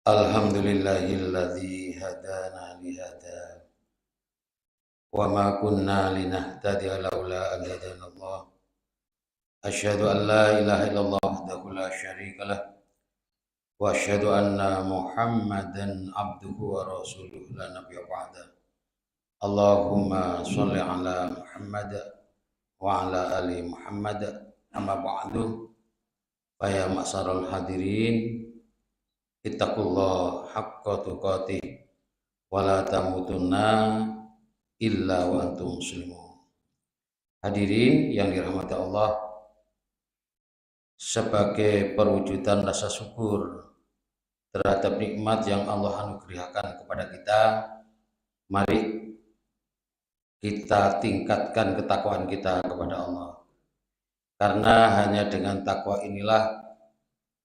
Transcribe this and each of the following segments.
Alhamdulillahilladzi hadana lihada wa ma kunna linahtadiya laula an hadanallah. Asyhadu an la ilaha illallah wahdahu la syarikalah wa asyhadu anna Muhammadan abduhu wa rasuluh la nabiyya ba'da. Allahumma shalli ala Muhammad wa ala ali Muhammad amma ba'du. Fa ya ma'syaral hadirin, ittaqullah haqqa tuqatih wa la tamutunna illa wa antum muslimun. Hadirin yang dirahmati Allah, sebagai perwujudan rasa syukur terhadap nikmat yang Allah anugerahkan kepada kita, mari kita tingkatkan ketakwaan kita kepada Allah. Karena hanya dengan takwa inilah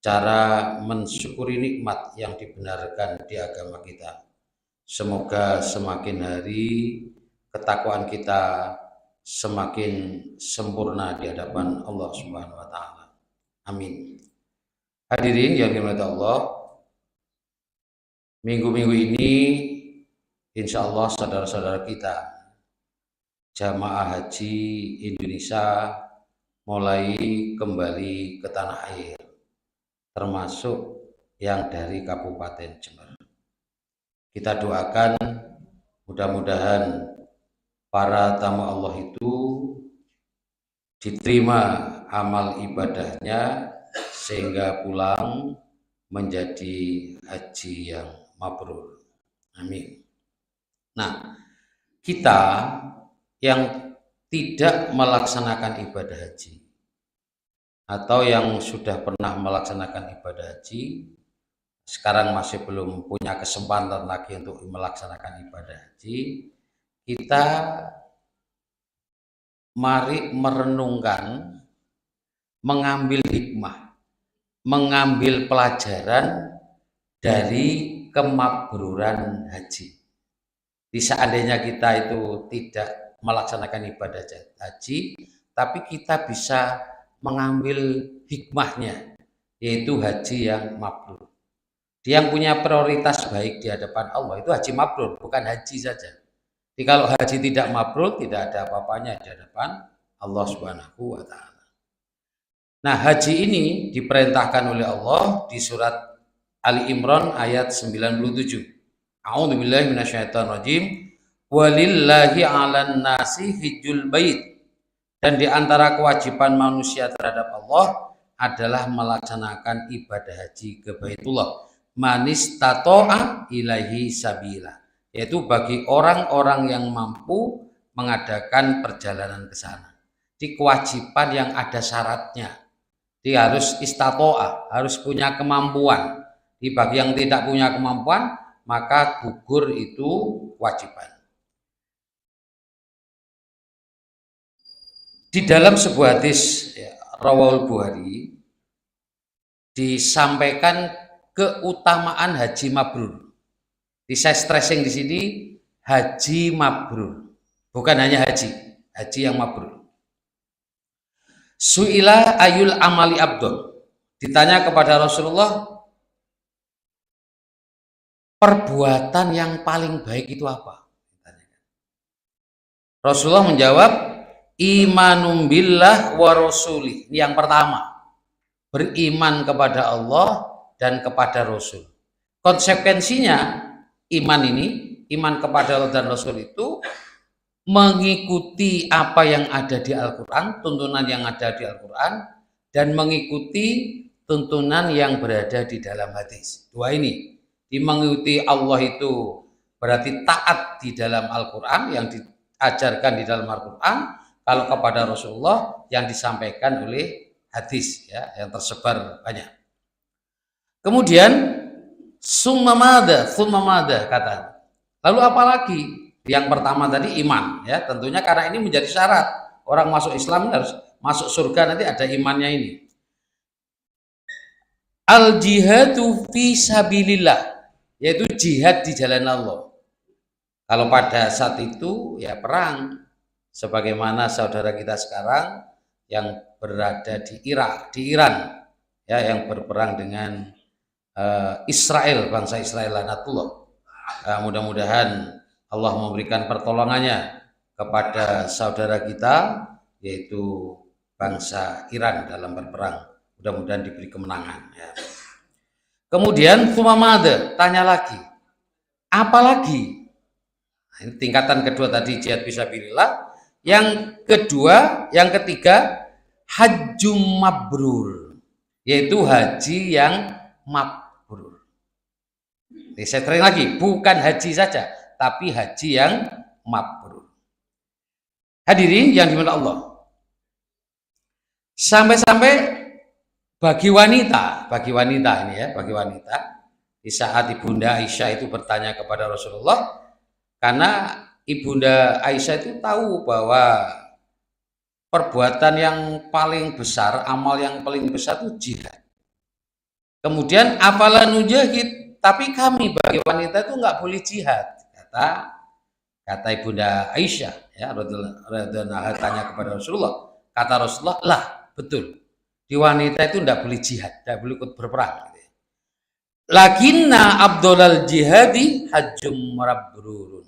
cara mensyukuri nikmat yang dibenarkan di agama kita. Semoga semakin hari ketakwaan kita semakin sempurna di hadapan Allah Subhanahu wa taala. Amin. Hadirin yang dirahmati Allah, minggu-minggu ini insya Allah saudara-saudara kita jamaah haji Indonesia mulai kembali ke tanah air, termasuk yang dari Kabupaten Jember. Kita doakan mudah-mudahan para tamu Allah itu diterima amal ibadahnya sehingga pulang menjadi haji yang mabrur. Amin. Nah, kita yang tidak melaksanakan ibadah haji atau yang sudah pernah melaksanakan ibadah haji, sekarang masih belum punya kesempatan lagi untuk melaksanakan ibadah haji, kita mari merenungkan, mengambil hikmah, mengambil pelajaran dari kemabruran haji. Di seandainya kita itu tidak melaksanakan ibadah haji, tapi kita bisa mengambil hikmahnya, yaitu haji yang mabrur. Dia yang punya prioritas baik di hadapan Allah itu haji mabrur, bukan haji saja. Jadi kalau haji tidak mabrur, tidak ada apa-apanya di hadapan Allah Subhanahu wa taala. Nah, haji ini diperintahkan oleh Allah di surat Ali Imran ayat 97. A'udzubillahi minasyaitonirrajim. Walillahi 'alan nasi hijjul bait. Dan di antara kewajiban manusia terhadap Allah adalah melaksanakan ibadah haji ke Baitullah. Manistato'a ilaihi sabila, yaitu bagi orang-orang yang mampu mengadakan perjalanan ke sana. Di kewajiban yang ada syaratnya. Dia harus istato'a, harus punya kemampuan. Di bagi yang tidak punya kemampuan, maka gugur itu kewajiban. Di dalam sebuah hadis Rawahul Bukhari disampaikan keutamaan haji mabrur. Saya stressing di sini haji mabrur, bukan hanya haji yang mabrur. Su'ila ayul amali abdul, ditanya kepada Rasulullah, perbuatan yang paling baik itu apa? Rasulullah menjawab, imanum billah wa rasulih. Ini yang pertama, beriman kepada Allah dan kepada Rasul. Konsekuensinya iman ini, iman kepada Allah dan Rasul itu mengikuti apa yang ada di Al-Quran, tuntunan yang ada di Al-Quran, dan mengikuti tuntunan yang berada di dalam hadis. Dua ini, mengikuti Allah itu berarti taat di dalam Al-Quran, yang diajarkan di dalam Al-Quran. Kalau kepada Rasulullah yang disampaikan oleh hadis, ya, yang tersebar banyak. Kemudian summa madza kata. Lalu apa lagi? Yang pertama tadi iman, ya, tentunya karena ini menjadi syarat orang masuk Islam harus masuk surga, nanti ada imannya ini. Al jihadu fi sabilillah, yaitu jihad di jalan Allah. Kalau pada saat itu ya perang, sebagaimana saudara kita sekarang yang berada di Irak, di Iran, ya, yang berperang dengan Israel, bangsa Israel laknatullah. Mudah-mudahan Allah memberikan pertolongannya kepada saudara kita yaitu bangsa Iran dalam berperang. Mudah-mudahan diberi kemenangan ya. Kemudian Thumamada tanya lagi, apa lagi? Nah, ini tingkatan kedua tadi jihad fisabilillah. Yang kedua, yang ketiga hajjum mabrur, yaitu haji yang mabrur. Ini saya sering lagi, bukan haji saja, tapi haji yang mabrur. Hadirin yang dimuliakan Allah. Sampai-sampai bagi wanita ini ya, bagi wanita di saat Ibunda Aisyah itu bertanya kepada Rasulullah, karena Ibunda Aisyah itu tahu bahwa perbuatan yang paling besar, amal yang paling besar itu jihad. Kemudian apalah nujahid, tapi kami bagi wanita itu nggak boleh jihad, kata Ibunda Aisyah ya, radhiyallahu tanya kepada Rasulullah. Kata Rasulullah, lah betul. Di wanita itu tidak boleh jihad, tidak boleh ikut berperang. Lakinna abdolal jihadi hajjum mabrurun.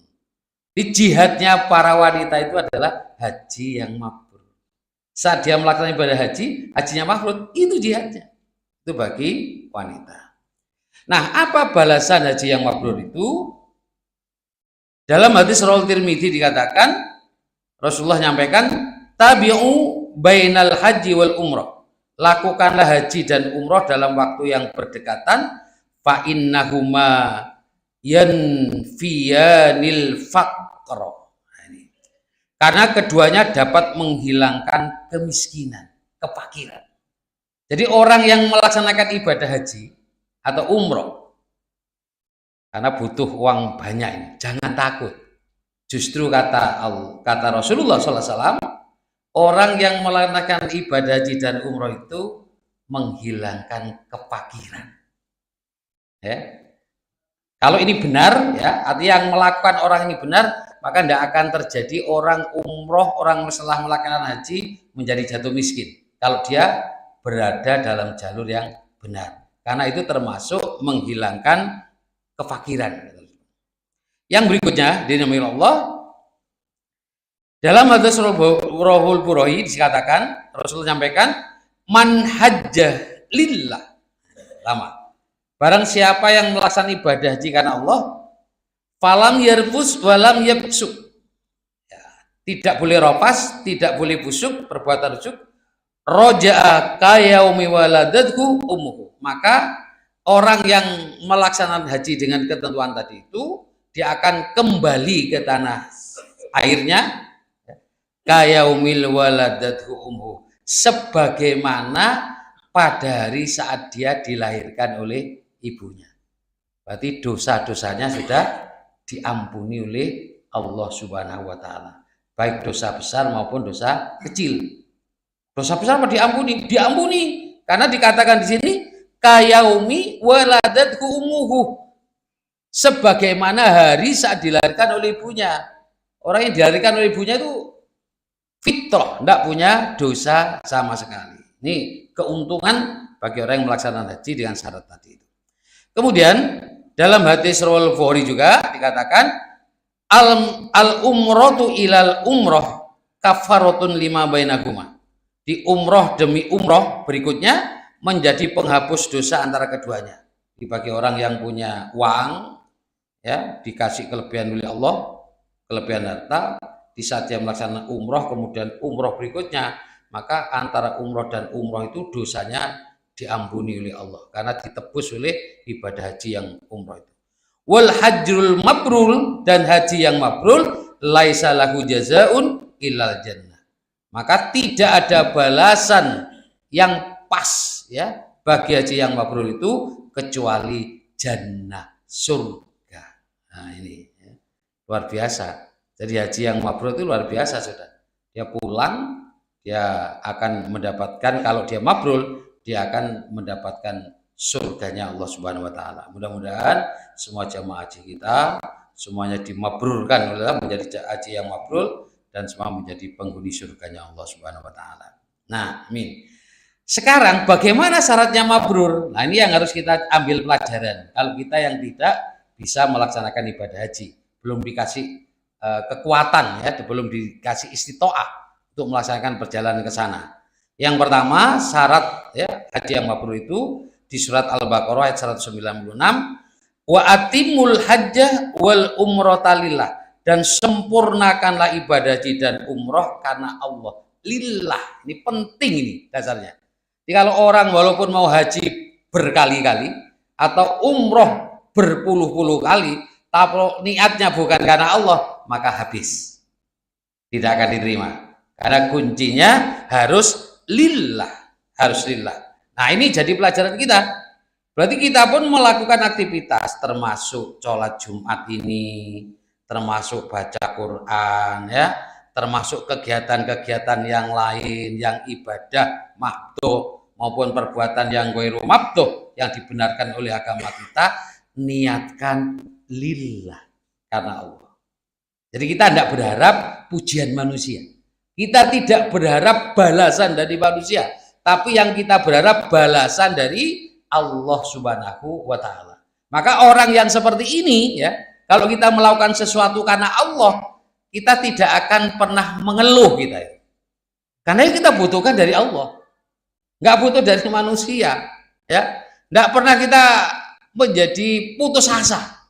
Di jihadnya para wanita itu adalah haji yang mabrur. Saat dia melaksanakan ibadah haji, hajinya mabrur, itu jihadnya. Itu bagi wanita. Nah, apa balasan haji yang mabrur itu? Dalam hadis Rawal Tirmidzi dikatakan, Rasulullah nyampaikan, tabi'u bainal haji wal umrah. Lakukanlah haji dan umroh dalam waktu yang berdekatan, fa innahuma yanfiyanil faqra. Karena keduanya dapat menghilangkan kemiskinan, kefakiran. Jadi orang yang melaksanakan ibadah haji atau umroh karena butuh uang banyak ini, jangan takut. Justru kata Rasulullah SAW, orang yang melaksanakan ibadah haji dan umroh itu menghilangkan kefakiran. Ya. Kalau ini benar, ya, artinya yang melakukan orang ini benar, maka tidak akan terjadi orang umroh, orang setelah melaksanakan haji menjadi jatuh miskin. Kalau dia berada dalam jalur yang benar, karena itu termasuk menghilangkan kefakiran. Yang berikutnya, dinamai Allah. Dalam hadis Rawahul Bukhari dikatakan, Rasul menyampaikan, man hajjah lillah. Lama. Barang siapa yang melaksanakan ibadah haji karena Allah, falam yarfus walam yabsuk. Ya, tidak boleh ropas, tidak boleh busuk, perbuatan busuk. Roja'a kayaumi waladathu ummuhu. Maka orang yang melaksanakan haji dengan ketentuan tadi itu, dia akan kembali ke tanah airnya, kayaumil waladathu umhu, sebagaimana pada hari saat dia dilahirkan oleh ibunya. Berarti dosa-dosanya sudah diampuni oleh Allah Subhanahu wa taala. Baik dosa besar maupun dosa kecil. Dosa besar apa diampuni? Diampuni. Karena dikatakan di sini kayaumi waladathu ummuhu. Sebagaimana hari saat dilahirkan oleh ibunya. Orang yang dilahirkan oleh ibunya itu fitrah, tidak punya dosa sama sekali. Ini keuntungan bagi orang yang melaksanakan haji dengan syarat tadi itu. Kemudian dalam hadis Rawal Bukhari juga dikatakan al umrotu ilal umroh kafaratun lima bainakuma. Di umroh demi umroh berikutnya menjadi penghapus dosa antara keduanya. Bagi orang yang punya uang, ya dikasih kelebihan oleh Allah, kelebihan harta, di saat dia melaksanakan umroh kemudian umroh berikutnya, maka antara umroh dan umroh itu dosanya diampuni oleh Allah karena ditebus oleh ibadah haji yang umroh itu. Wal hajrul mabrur, dan haji yang mabrur laisa lahu jazaun illal jannah. Maka tidak ada balasan yang pas ya bagi haji yang mabrur itu kecuali jannah, surga. Nah ini ya, luar biasa. Jadi haji yang mabrur itu luar biasa sudah. Dia pulang, dia akan mendapatkan, kalau dia mabrur, dia akan mendapatkan surganya Allah Subhanahu wa taala. Mudah-mudahan semua jamaah haji kita semuanya dimabrurkan oleh Allah menjadi haji yang mabrur dan semua menjadi penghuni surganya Allah Subhanahu wa taala. Nah, amin. Sekarang bagaimana syaratnya mabrur? Nah, ini yang harus kita ambil pelajaran. Kalau kita yang tidak bisa melaksanakan ibadah haji, belum dikasih kekuatan ya, belum dikasih istitoah untuk melaksanakan perjalanan ke sana. Yang pertama, syarat ya haji yang mabrur itu di surat Al-Baqarah ayat 196, wa atimul hajjah wal umrata lillah, dan sempurnakanlah ibadah haji dan umroh karena Allah. Lillah, ini penting ini dasarnya. Jadi kalau orang walaupun mau haji berkali-kali atau umroh berpuluh-puluh kali, tapi niatnya bukan karena Allah, maka habis. Tidak akan diterima. Karena kuncinya harus lillah. Harus lillah. Nah, ini jadi pelajaran kita. Berarti kita pun melakukan aktivitas termasuk sholat Jumat ini, termasuk baca Quran ya, termasuk kegiatan-kegiatan yang lain, yang ibadah mabduh maupun perbuatan yang ghairu mabduh yang dibenarkan oleh agama kita, niatkan lillah karena Allah. Jadi kita tidak berharap pujian manusia. Kita tidak berharap balasan dari manusia, tapi yang kita berharap balasan dari Allah Subhanahu wa taala. Maka orang yang seperti ini ya, kalau kita melakukan sesuatu karena Allah, kita tidak akan pernah mengeluh kita itu. Karena kita butuhkan dari Allah. Nggak butuh dari manusia, ya. Nggak pernah kita menjadi putus asa.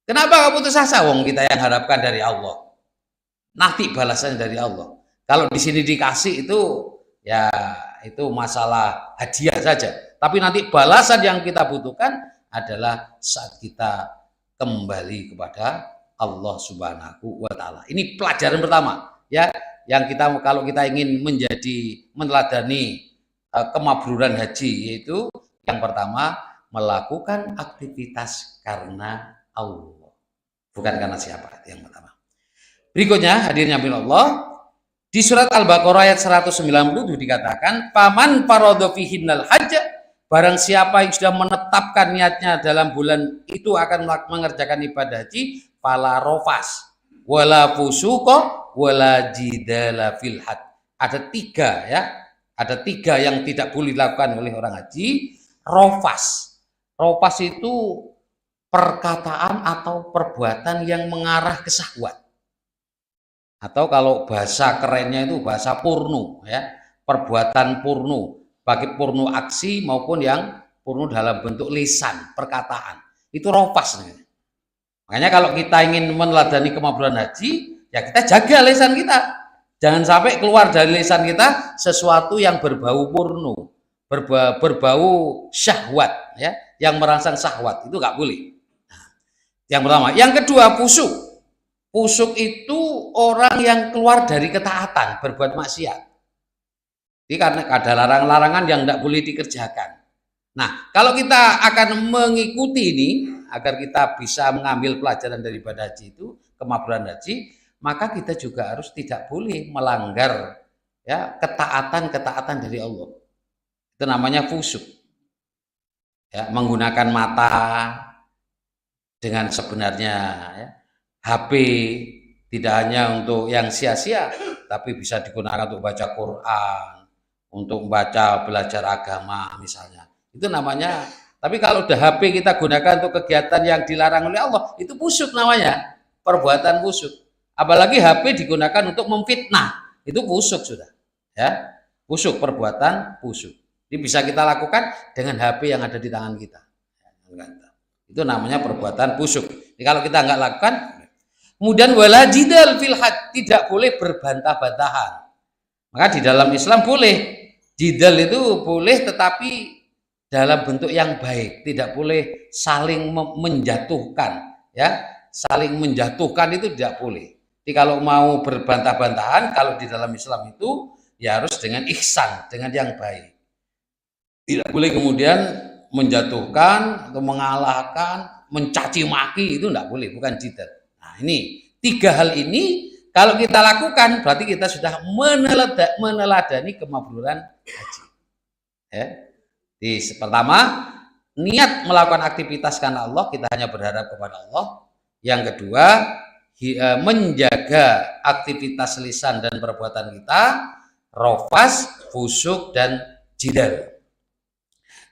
Kenapa nggak putus asa? Wong kita yang harapkan dari Allah. Nanti balasan dari Allah. Kalau di sini dikasih itu ya itu masalah hadiah saja. Tapi nanti balasan yang kita butuhkan adalah saat kita kembali kepada Allah Subhanahu wa taala. Ini pelajaran pertama ya, yang kita kalau kita ingin menjadi meneladani kemabruran haji, yaitu yang pertama melakukan aktivitas karena Allah, bukan karena siapa. Itu yang pertama. Berikutnya hadirnya Allah di surat Al-Baqarah ayat 190 dikatakan, paman faradha fihinnal hajj, barang siapa yang sudah menetapkan niatnya dalam bulan itu akan mengerjakan ibadah haji, fala rofas wala fusuqa wala jidala fil hajj. Ada tiga ya, ada tiga yang tidak boleh dilakukan oleh orang haji. Rofas, rofas itu perkataan atau perbuatan yang mengarah ke syahwat. Atau kalau bahasa kerennya itu bahasa porno ya, perbuatan porno, baik porno aksi maupun yang porno dalam bentuk lisan, perkataan. Itu rofas. Makanya kalau kita ingin meneladani kemabruran haji, ya kita jaga lisan kita. Jangan sampai keluar dari lisan kita sesuatu yang berbau porno, berbau syahwat ya, yang merangsang syahwat, itu nggak boleh. Nah, yang pertama, yang kedua pusuk. Pusuk itu orang yang keluar dari ketaatan, berbuat maksiat. Jadi karena ada larangan-larangan yang tidak boleh dikerjakan. Nah, kalau kita akan mengikuti ini, agar kita bisa mengambil pelajaran dari ibadah haji itu, kemabruran haji, maka kita juga harus tidak boleh melanggar ya ketaatan-ketaatan dari Allah. Itu namanya fusuk. Ya, menggunakan mata dengan sebenarnya ya. HP tidak hanya untuk yang sia-sia, tapi bisa digunakan untuk baca Quran, untuk membaca belajar agama misalnya. Itu namanya. Tapi kalau udah HP kita gunakan untuk kegiatan yang dilarang oleh Allah, itu busuk namanya, perbuatan busuk. Apalagi HP digunakan untuk memfitnah, itu busuk sudah. Ya, busuk, perbuatan busuk. Ini bisa kita lakukan dengan HP yang ada di tangan kita. Itu namanya perbuatan busuk. Jadi kalau kita nggak lakukan. Kemudian wala jidal fil hajj, tidak boleh berbantah-bantahan. Maka di dalam Islam boleh. Jidal itu boleh tetapi dalam bentuk yang baik, tidak boleh saling menjatuhkan, ya. Saling menjatuhkan itu tidak boleh. Jadi kalau mau berbantah-bantahan, kalau di dalam Islam itu ya harus dengan ihsan, dengan yang baik. Tidak boleh kemudian menjatuhkan atau mengalahkan, mencaci maki, itu tidak boleh, bukan jidal. Nah, ini tiga hal ini kalau kita lakukan berarti kita sudah meneladani kemabruran haji. Ya. Di pertama, niat melakukan aktivitas karena Allah, kita hanya berharap kepada Allah. Yang kedua, menjaga aktivitas lisan dan perbuatan kita, rofas, fusuk dan jidal.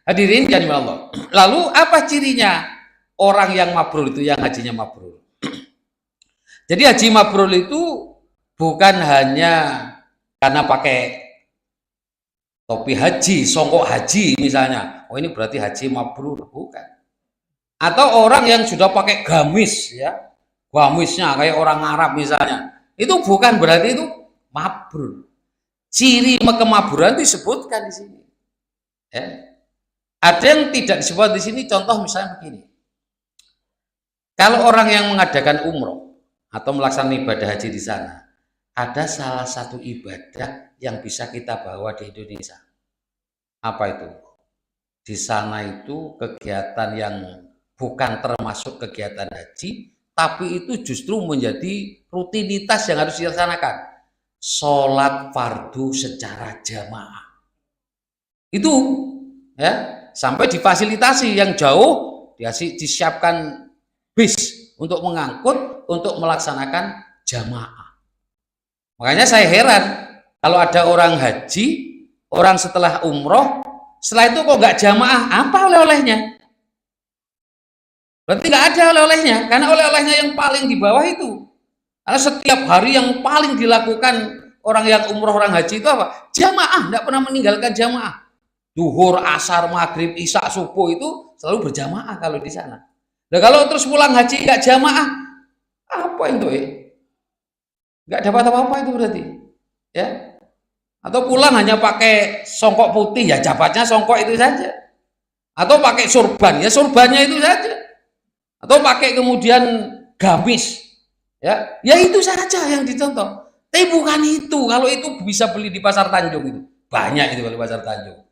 Hadirin yang dimiliki Allah. Lalu apa cirinya orang yang mabrur itu, yang hajinya mabrur? Jadi haji mabrur itu bukan hanya karena pakai topi haji, songkok haji misalnya. Oh ini berarti haji mabrur, bukan. Atau orang yang sudah pakai gamis ya, gamisnya kayak orang Arab misalnya. Itu bukan berarti itu mabrur. Ciri kemaburan disebutkan di sini. Ya. Ada yang tidak disebut di sini, contoh misalnya begini. Kalau orang yang mengadakan umroh atau melaksanakan ibadah haji di sana, ada salah satu ibadah yang bisa kita bawa di Indonesia. Apa itu? Di sana itu kegiatan yang bukan termasuk kegiatan haji, tapi itu justru menjadi rutinitas yang harus dilaksanakan. Sholat fardu secara jamaah. Itu ya. Sampai difasilitasi yang jauh, disiapkan bis untuk mengangkut, untuk melaksanakan jamaah. Makanya saya heran kalau ada orang haji, orang setelah umroh, setelah itu kok nggak jamaah, apa oleh-olehnya? Berarti nggak ada oleh-olehnya, karena oleh-olehnya yang paling di bawah itu. Karena setiap hari yang paling dilakukan orang yang umroh, orang haji itu apa? Jamaah, nggak pernah meninggalkan jamaah. Duhur, asar, maghrib, isya, subuh itu selalu berjamaah kalau di sana. Nah kalau terus pulang haji nggak jamaah, apa itu ya? Nggak dapat apa-apa itu berarti, ya? Atau pulang hanya pakai songkok putih, ya jabatnya songkok itu saja. Atau pakai surban, ya surbannya itu saja. Atau pakai kemudian gamis, ya itu saja yang dicontoh. Tapi bukan itu. Kalau itu bisa beli di pasar Tanjung itu, banyak itu kalau di pasar Tanjung.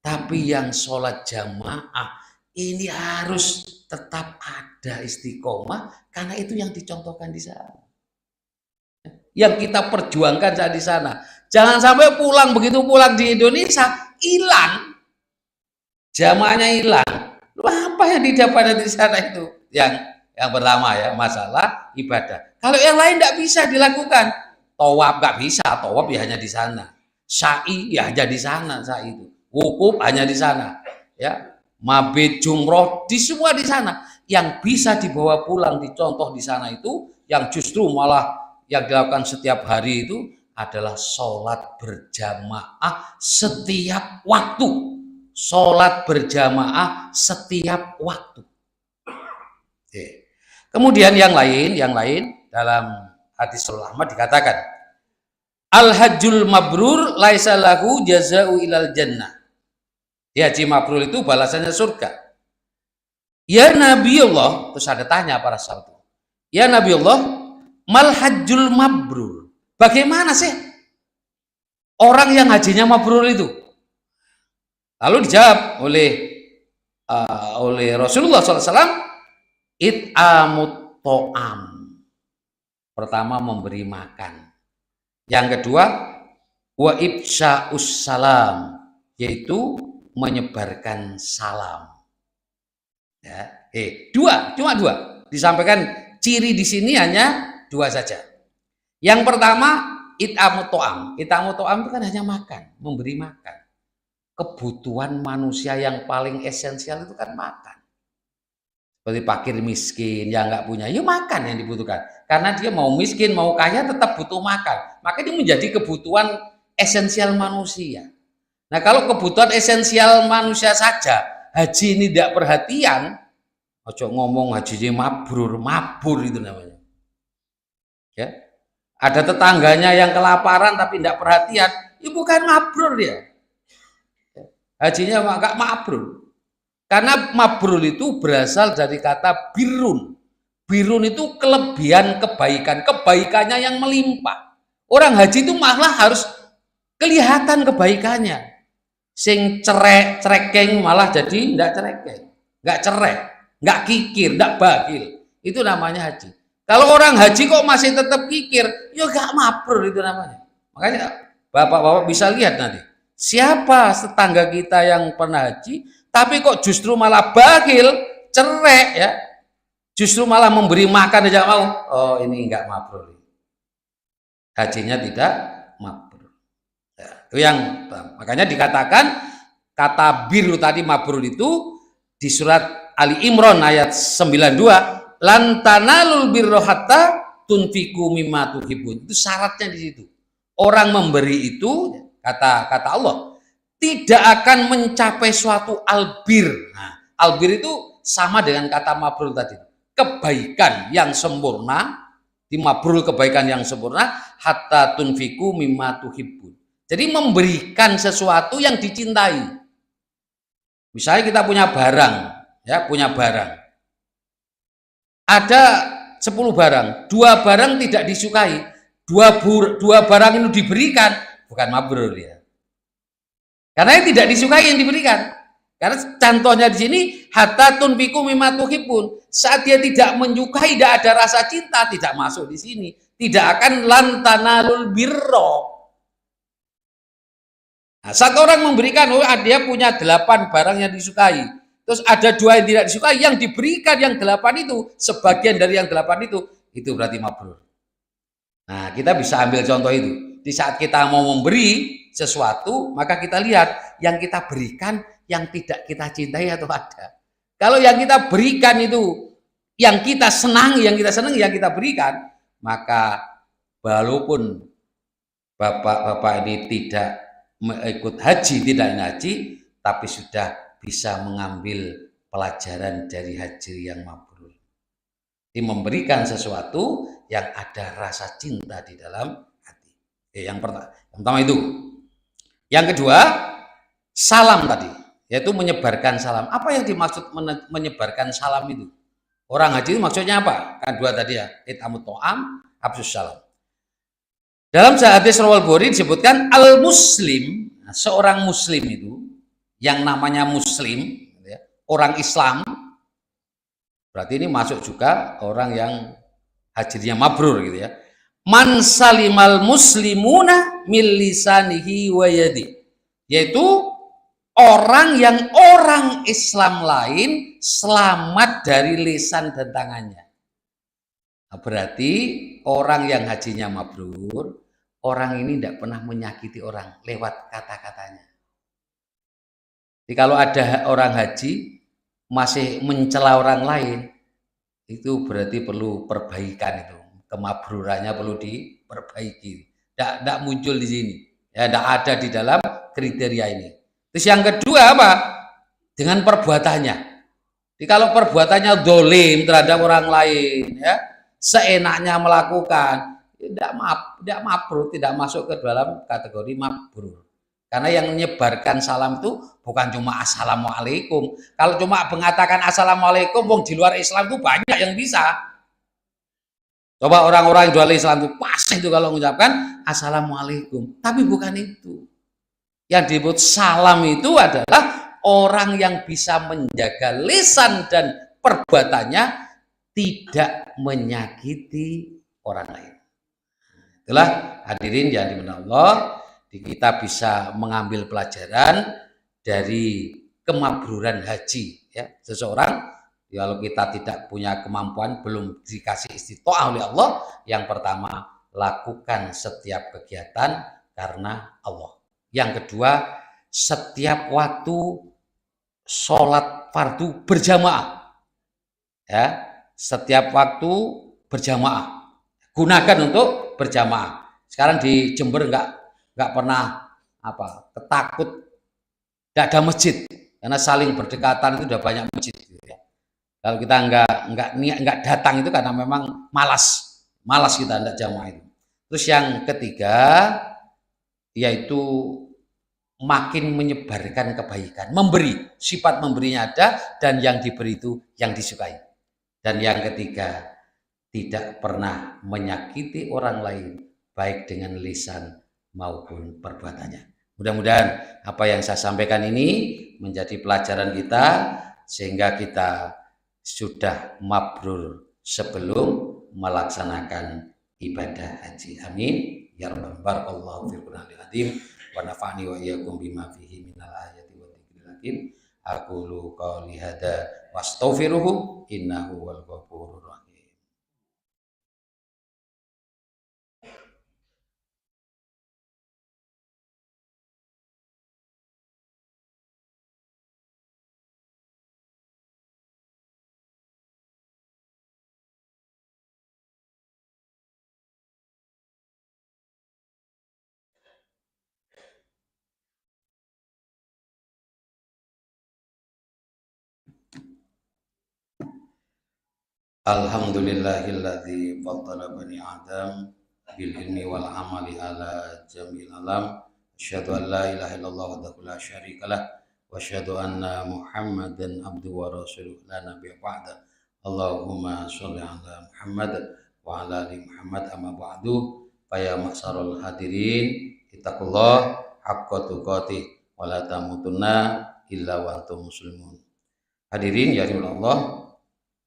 Tapi yang sholat jamaah ini harus tetap ada istiqomah, karena itu yang dicontohkan di sana. Yang kita perjuangkan saat di sana. Jangan sampai begitu pulang di Indonesia hilang, jamaahnya hilang. Apa yang didapat di sana itu? Yang pertama ya, masalah ibadah. Kalau yang lain tidak bisa dilakukan, tawaf nggak bisa, tawaf ya hanya di sana. Sa'i ya hanya di sana, sa'i itu. Wukuf hanya di sana, ya. Mabit, jumroh, semua di sana. Yang bisa dibawa pulang, dicontoh di sana itu, yang justru malah yang dilakukan setiap hari itu adalah sholat berjamaah setiap waktu. Sholat berjamaah setiap waktu. Oke. Kemudian yang lain dalam hadis Ahmad dikatakan, al-hajjul mabrur laisa lahu jaza'u ilal jannah. Ya, haji mabrur itu balasannya surga. Ya Nabi Allah, terus ada tanya para sahabat. Ya Nabi Allah, mal hajjul mabrur. Bagaimana sih orang yang hajinya mabrur itu? Lalu dijawab oleh Rasulullah SAW, it'amut to'am. Pertama memberi makan. Yang kedua, wa ifsya'us salam, yaitu menyebarkan salam. Ya, cuma dua. Disampaikan ciri di sini hanya dua saja. Yang pertama, it'amut to'am. It'amut to'am itu kan hanya makan, memberi makan. Kebutuhan manusia yang paling esensial itu kan makan. Seperti fakir miskin yang nggak punya, ya makan yang dibutuhkan. Karena dia mau miskin, mau kaya tetap butuh makan. Maka ini menjadi kebutuhan esensial manusia. Nah kalau kebutuhan esensial manusia saja, haji ini tidak perhatian, ojo ngomong haji mabur itu namanya. Ya, ada tetangganya yang kelaparan tapi tidak perhatian, itu bukan mabrur dia. Hajinya nggak mabrur. Karena mabrur itu berasal dari kata birun. Birun itu kelebihan kebaikan, kebaikannya yang melimpah. Orang haji itu malah harus kelihatan kebaikannya. Sing cerekeng malah jadi enggak cerekeng, enggak cerek, enggak kikir, enggak bagil. Itu namanya haji. Kalau orang haji kok masih tetap kikir, ya enggak mabrur itu namanya. Makanya bapak-bapak bisa lihat nanti. Siapa tetangga kita yang pernah haji, tapi kok justru malah bagil, cerek ya. Justru malah memberi makan aja mau. Oh, ini enggak mabrur. Hajinya tidak mabrur. Ya, itu yang makanya dikatakan kata birru tadi mabrur itu di surat Ali Imran ayat 92, lan tanalul birra hatta tunfiku mimma tuhibbun. Itu syaratnya di situ. Orang memberi itu kata Allah tidak akan mencapai suatu albir. Nah, albir itu sama dengan kata mabrur tadi. Kebaikan yang sempurna, di mabrur kebaikan yang sempurna, hatta tunfiku mimma tuhibbun. Jadi memberikan sesuatu yang dicintai. Misalnya kita punya barang, ya, punya barang. Ada 10 barang, 2 barang tidak disukai, dua barang itu diberikan, bukan mabrur ya. Karena yang tidak disukai yang diberikan. Karena contohnya di sini hatta tunfiku mimma tuhibbun. Saat dia tidak menyukai, tidak ada rasa cinta, tidak masuk di sini. Tidak akan lantanalul birro. Nah, saat orang memberikan, dia punya 8 barang yang disukai. Terus ada 2 yang tidak disukai, yang diberikan yang 8 itu, sebagian dari yang 8 itu berarti mabrur. Nah, kita bisa ambil contoh itu. Di saat kita mau memberi sesuatu, maka kita lihat yang kita berikan, yang tidak kita cintai atau ada. Kalau yang kita berikan itu, yang kita senangi, yang kita berikan, maka walaupun bapak-bapak ini tidak ikut haji, tidak haji, tapi sudah bisa mengambil pelajaran dari haji yang mabrur. Ini memberikan sesuatu yang ada rasa cinta di dalam hati. Yang pertama itu. Yang kedua, salam tadi, yaitu menyebarkan salam. Apa yang dimaksud menyebarkan salam itu? Orang haji itu maksudnya apa? Kan 2 tadi ya, itamut to'am, absus salam. Dalam hadis Rawal Bukhari disebutkan al-muslim, seorang muslim itu yang namanya muslim, orang Islam, berarti ini masuk juga orang yang hajinya mabrur gitu ya. Man salimal muslimuna min lisanihi wa yadi, yaitu orang yang orang Islam lain selamat dari lisan dan tangannya. Nah, berarti orang yang hajinya mabrur, orang ini tidak pernah menyakiti orang lewat kata-katanya. Jadi kalau ada orang haji masih mencela orang lain, itu berarti perlu perbaikan itu. Kemabrurannya perlu diperbaiki. Tidak muncul di sini. Ya, tidak ada di dalam kriteria ini. Terus yang kedua apa? Dengan perbuatannya. Jadi kalau perbuatannya dolim terhadap orang lain, ya, seenaknya melakukan, tidak mabrur, tidak masuk ke dalam kategori mabrur. Karena yang menyebarkan salam itu bukan cuma assalamualaikum. Kalau cuma mengatakan assalamualaikum, wong di luar Islam itu banyak yang bisa. Coba orang-orang yang di luar Islam itu pasti itu kalau mengucapkan assalamualaikum. Tapi bukan itu. Yang disebut salam itu adalah orang yang bisa menjaga lisan dan perbuatannya tidak menyakiti orang lain. Itulah hadirin yang dimuliakan Allah, kita bisa mengambil pelajaran dari kemabruran haji. Ya, seseorang kalau kita tidak punya kemampuan, belum dikasih istitoah oleh Allah, yang pertama lakukan setiap kegiatan karena Allah. Yang kedua, setiap waktu sholat fardu berjamaah. Ya, setiap waktu berjamaah. Gunakan untuk berjamaah. Sekarang di Jember nggak pernah takut tidak ada masjid karena saling berdekatan itu udah banyak masjid gitu ya. Kalau kita nggak datang itu karena memang malas kita tidak jamaah itu. Terus yang ketiga yaitu makin menyebarkan kebaikan, memberi, sifat memberinya ada dan yang diberi itu yang disukai. Dan yang ketiga, tidak pernah menyakiti orang lain baik dengan lisan maupun perbuatannya. Mudah-mudahan apa yang saya sampaikan ini menjadi pelajaran kita sehingga kita sudah mabrur sebelum melaksanakan ibadah haji. Amin. Ya rabbal barakallahu fil Qur'anil azim wa nafa'ni wa iyyakum bima fihi minal ayati wa dzikril hakim. Aqulu qouli hadza wastaghfiruhu innahu wal ghafurur rahim. Alhamdulillahilladzi faddala bani Adam bil ilmi wal amali ala jamil alam. Asyhadu an la ilaha illallah wahdahu la syarikalah wa asyhadu anna Muhammadan abduhu wa rasuluh la nabiyya ba'da. Allahumma sholli ala Muhammad wa ala ali Muhammad amma ba'du. Fa ya ma'syarul hadirin, ittaqullah haqqa tuqatih wa la tamutunna illa wa antum muslimun. Hadirin ya Allah,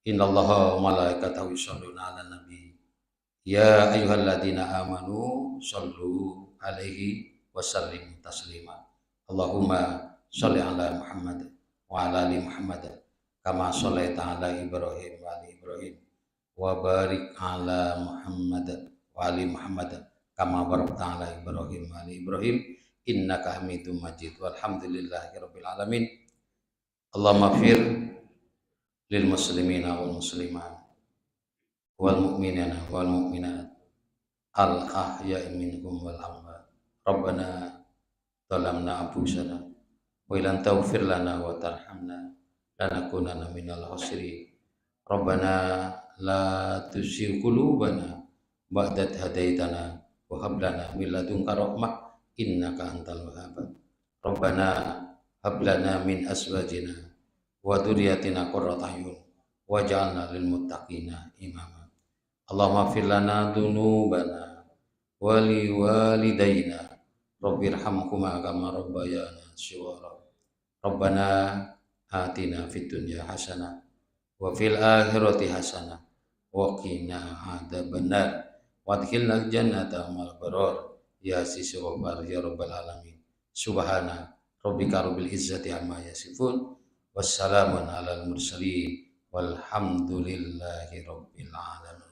innallaha wa malaikatahu yusholluna 'alan nabi. Ya ayyuhalladzina amanu shollu alaihi wa sallimu taslima. Allahumma sholli ala Muhammad wa ala ali Muhammad kama shallaita ala Ibrahim wa ali Ibrahim wa barik ala Muhammad wa ali Muhammad kama barakta ala Ibrahim wa ali Ibrahim innaka Hamidum Majid. Walhamdulillahirabbil alamin. Allahumma fir lil muslimina wal muslimat wal mu'minina wal mu'minat al ahya'i minhum wal amwat. Rabbana zalamna anfusana wa illam taghfir lana wa tarhamna lanakunanna minal khasirin. Rabbana la tuzigh qulubana ba'da idh hadaitana wa hab lana min ladunka rahmah innaka antal wahhab. Rabbana hab lana min azwajina wa dzurriyyatina qurrata a'yun waj'alna lil muttaqina imama. Allahumma fir lana dzunubana wa li walidayna rabbirhamhuma kama rabbayana shighara. Rabbana atina fid dunya hasanah wa fil akhirati hasanah wa qina adzabannar wadkhilnal jannata ma'al abrar ya sisi ghaffar ya rabbal alamin. Subhana rabbika rabbil izzati amma yasifun wassalamun alal mursalin walhamdulillahi rabbil alamin.